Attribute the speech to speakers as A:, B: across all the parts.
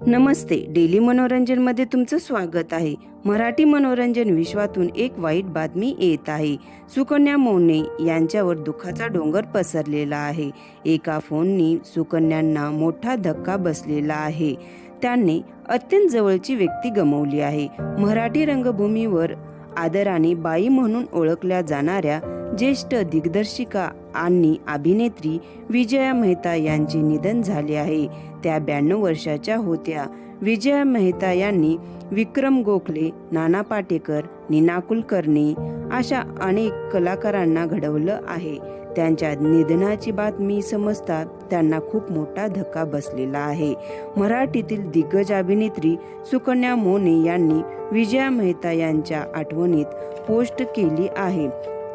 A: नमस्ते. Daily मनोरंजनमध्ये तुमचं स्वागत आहे. मराठी मनोरंजन विश्वातून एक वाईट बातमी येत आहे. सुकन्या मोने यांच्यावर दुःखाचा डोंगर पसरलेला आहे. एका फोननी सुकन्यांना मोठा धक्का बसलेला आहे. त्यांनी अत्यंत जवळची व्यक्ती गमावली आहे. मराठी रंगभूमीवर आदराने बाई म्हणून ओळखल्या जाणाऱ्या ज्येष्ठ दिग्दर्शिका आणि अभिनेत्री विजया मेहता यांचे निधन झाले आहे. त्या 92 वर्षाच्या होत्या. विजया मेहता यांनी विक्रम गोखले, नाना पाटेकर, नीना कुलकर्णी अशा अनेक कलाकारांना घडवलं आहे. त्यांच्या निधनाची बातमी समजता त्यांना खूप मोठा धक्का बसलेला आहे. मराठीतील दिग्गज अभिनेत्री सुकन्या मोने यांनी विजया मेहता यांच्या आठवणीत पोस्ट केली आहे.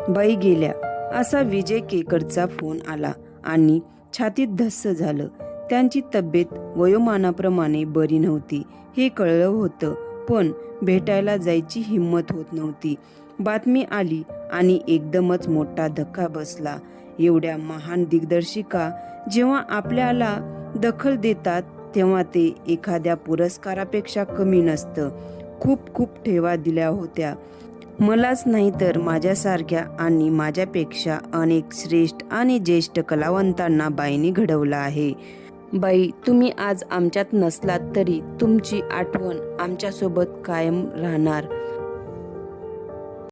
A: बाई गेल्या असा विजय केकरचा फोन आला आणि छातीत धस्स झालं. त्यांची तब्येत वयोमानाप्रमाणे बरी नव्हती हे कळलं होतं, पण भेटायला जायची हिंमत होत नव्हती. बातमी आली आणि एकदमच मोठा धक्का बसला. एवढ्या महान दिग्दर्शिका जेव्हा आपल्याला दखल देतात तेव्हा ते एखाद्या पुरस्कारापेक्षा कमी नसतं. खूप खूप ठेवा दिल्या होत्या. मलाच नाही तर माझ्यासारख्या आणि माझ्यापेक्षा अनेक श्रेष्ठ आणि ज्येष्ठ कलावंतांना बाईंनी घडवलं आहे. बाई, तुम्ही आज आमच्यात नसलात तरी तुमची आठवण आमच्यासोबत कायम राहणार.